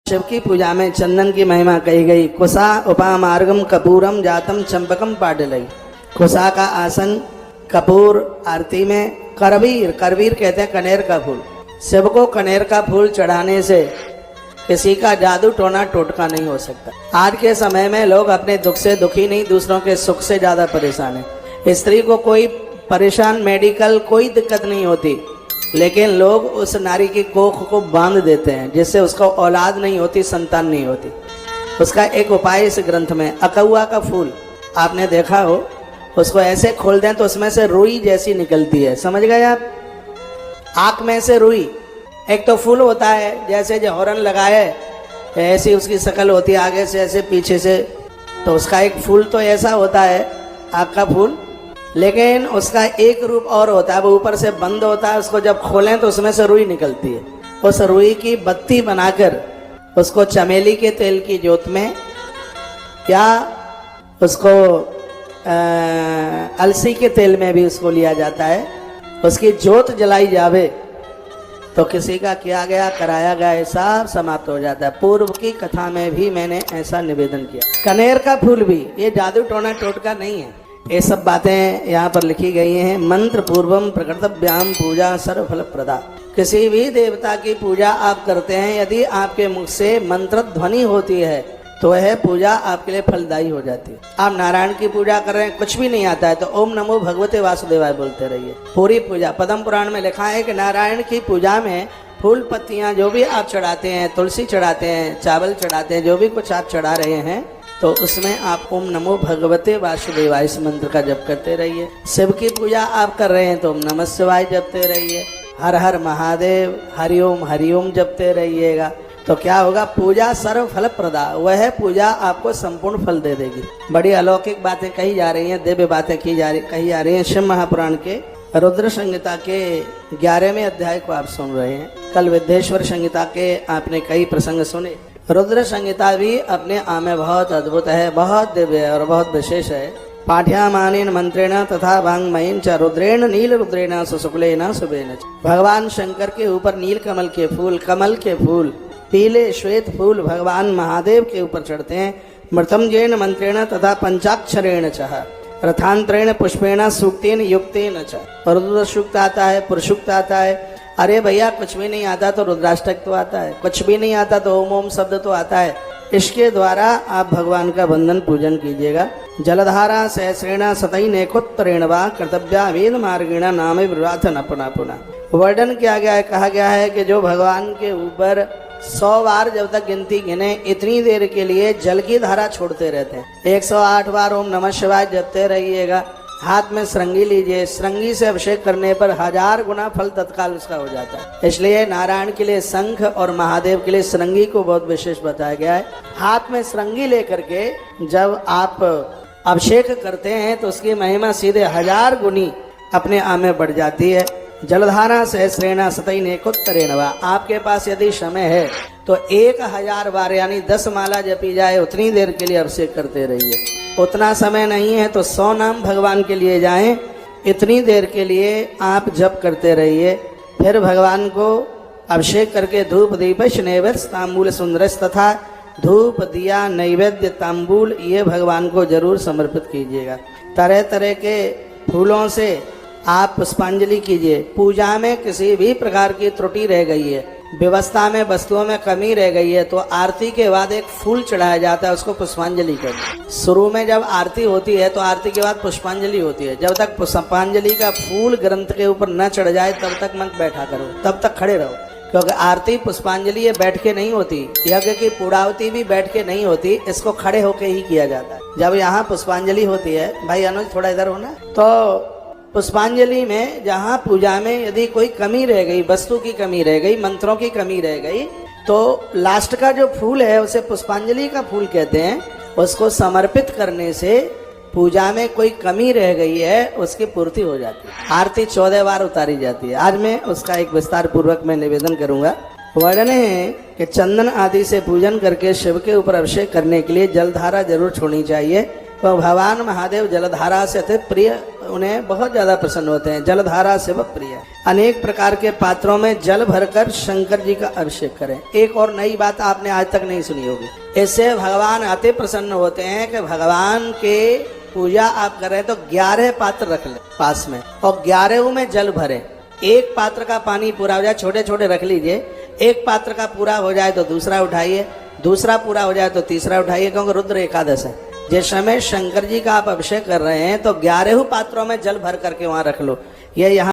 शिव की पूजा में चंदन की महिमा कही गई। कुशा उपामार्गम कपूरम जातम चंपकम पाडलई। कुशा का आसन, कपूर आरती में, करवीर, करवीर कहते हैं कनेर का फूल। शिव को कनेर का फूल चढ़ाने से किसी का जादू टोना टोटका नहीं हो सकता। आज के समय में लोग अपने दुख से दुखी नहीं, दूसरों के सुख से ज्यादा परेशान है। स्त्री को कोई परेशान मेडिकल कोई दिक्कत नहीं होती, लेकिन लोग उस नारी की कोख को बांध देते हैं जिससे उसको औलाद नहीं होती, संतान नहीं होती। उसका एक उपाय इस ग्रंथ में, अकौआ का फूल आपने देखा हो, उसको ऐसे खोल दें तो उसमें से रुई जैसी निकलती है, समझ गए आप? आंख में से रुई। एक तो फूल होता है जैसे जो हॉर्न लगाए ऐसी उसकी शक्ल होती है, आगे से ऐसे पीछे से, तो उसका एक फूल तो ऐसा होता है आंख का फूल, लेकिन उसका एक रूप और होता है, वो ऊपर से बंद होता है, उसको जब खोलें तो उसमें से रुई निकलती है। उस रुई की बत्ती बनाकर उसको चमेली के तेल की जोत में या उसको अलसी के तेल में भी उसको लिया जाता है, उसकी जोत जलाई जावे तो किसी का किया गया कराया गया सब समाप्त हो जाता है। पूर्व की कथा में भी मैंने ऐसा निवेदन किया। कनेर का फूल भी ये जादू टोना टोटका नहीं है, ये सब बातें यहाँ पर लिखी गई हैं। मंत्र पूर्वम प्रकृतव्याम पूजा सर्वफल प्रदा। किसी भी देवता की पूजा आप करते हैं, यदि आपके मुख से मंत्र ध्वनि होती है तो वह पूजा आपके लिए फलदायी हो जाती है। आप नारायण की पूजा कर रहे हैं, कुछ भी नहीं आता है तो ओम नमो भगवते वासुदेवाय बोलते रहिए। पूरी पूजा, पद्म पुराण में लिखा है कि नारायण की पूजा में फूल पत्तियां जो भी आप चढ़ाते हैं, तुलसी चढ़ाते हैं, चावल चढ़ाते हैं, जो भी कुछ आप चढ़ा रहे हैं तो उसमें आप ओम नमो भगवते वासुदेवाय इस मंत्र का जप करते रहिए। शिव की पूजा आप कर रहे हैं तो ओम नमः शिवाय जपते रहिए, हर हर महादेव, हरिओम जपते रहिएगा। तो क्या होगा? पूजा सर्व फल प्रदा, वह पूजा आपको संपूर्ण फल दे देगी। बड़ी अलौकिक बातें कही जा रही हैं, दिव्य बातें कही जा रही हैं। शिव महापुराण के रुद्र संहिता के 11वें अध्याय को आप सुन रहे हैं। कल विद्येश्वर संहिता के आपने कई प्रसंग सुने। रुद्र संहिता भी अपने आप में बहुत अद्भुत है, बहुत दिव्य है और बहुत विशेष है। पाठ्यमानेन मंत्रेण तथा वांग्मयेन च रुद्रेण नील रुद्रेण सुशुक्लेन शुभेन। भगवान शंकर के ऊपर नील कमल के फूल, कमल के फूल, पीले श्वेत फूल भगवान महादेव के ऊपर चढ़ते हैं। मृतंजयेन मंत्रेण तथा पंचाक्षरेण च रथांतरेण पुष्पेण सूक्तेन युक्तेन च। रुद्र सूक्त आता है, पुरुष सूक्त आता है। अरे भैया कुछ भी नहीं आता तो रुद्राष्टक तो आता है, कुछ भी नहीं आता तो ओम ओम शब्द तो आता है। इसके द्वारा आप भगवान का वंदन पूजन कीजिएगा। जलधारा सहस्रेण सतैनेकोत्तरेण वा कर्तव्या वेद मार्गेण नाम विराधन अपना पुनः। वर्णन किया गया है, कहा गया है कि जो भगवान के ऊपर 100 बार जब तक गिनती गिने इतनी देर के लिए जल की धारा छोड़ते रहते हैं। 108 बार ओम नमः शिवाय जपते रहिएगा। हाथ में श्रृंगी लीजिए, श्रृंगी से अभिषेक करने पर 1000 गुना फल तत्काल उसका हो जाता है। इसलिए नारायण के लिए शंख और महादेव के लिए श्रृंगी को बहुत विशेष बताया गया है। हाथ में श्रृंगी लेकर के जब आप अभिषेक करते हैं तो उसकी महिमा सीधे 1000 गुनी अपने आप में बढ़ जाती है। जलधारा सहस्रेण सतैनेकोत्तरेण वा। आपके पास यदि समय है तो 1000 बार यानी 10 माला जपी जाए, उतनी देर के लिए अभिषेक करते रहिए। उतना समय नहीं है तो 100 नाम भगवान के लिए जाएं, इतनी देर के लिए आप जप करते रहिए। फिर भगवान को अभिषेक करके धूप दीप नैवेद्य तांबूल सुंदरस तथा धूप दिया नैवेद्य तांबूल ये भगवान को जरूर समर्पित कीजिएगा। तरह तरह के फूलों से आप पुष्पांजलि कीजिए। पूजा में किसी भी प्रकार की त्रुटि रह गई है, व्यवस्था में वस्तुओं में कमी रह गई है तो आरती के बाद एक फूल चढ़ाया जाता है, उसको पुष्पांजलि करें। शुरू में जब आरती होती है तो आरती के बाद पुष्पांजलि होती है। जब तक पुष्पांजलि का फूल ग्रंथ के ऊपर न चढ़ जाए तब तक मत बैठा करो, तब तक खड़े रहो, क्योंकि आरती पुष्पांजलि ये बैठ के नहीं होती, यज्ञ की पूर्णाहुति भी बैठ के नहीं होती, इसको खड़े होके ही किया जाता है। जब यहाँ पुष्पांजलि होती है, भाई अनुज थोड़ा इधर होना, तो पुष्पांजलि में जहाँ पूजा में यदि कोई कमी रह गई, वस्तु की कमी रह गई, मंत्रों की कमी रह गई, तो लास्ट का जो फूल है उसे पुष्पांजलि का फूल कहते हैं। उसको समर्पित करने से पूजा में कोई कमी रह गई है उसकी पूर्ति हो जाती है। आरती 14 बार उतारी जाती है। आज मैं उसका एक विस्तार पूर्वक मैं निवेदन करूंगा। वर्णन है कि चंदन आदि से पूजन करके शिव के ऊपर अभिषेक करने के लिए जलधारा जरूर छोड़नी चाहिए। तो भगवान महादेव जलधारा से थे प्रिय, उन्हें बहुत ज्यादा प्रसन्न होते हैं। जलधारा शिव प्रिय। अनेक प्रकार के पात्रों में जल भरकर शंकर जी का अभिषेक करें। एक और नई बात आपने आज तक नहीं सुनी होगी। इससे भगवान अति प्रसन्न होते हैं कि भगवान के पूजा आप कर रहे हैं तो 11 पात्र रख ले पास में और 11 में जल भरे। एक पात्र का पानी पूरा हो जाए, छोटे छोटे रख लीजिए, एक पात्र का पूरा हो जाए तो दूसरा उठाइए, दूसरा पूरा हो जाए तो तीसरा उठाइए, क्योंकि रुद्र एकादश है। जिस समय शंकर जी का आप अभिषेक कर रहे हैं तो 11 पात्रों में जल भर करके वहां रख लो। ये यहाँ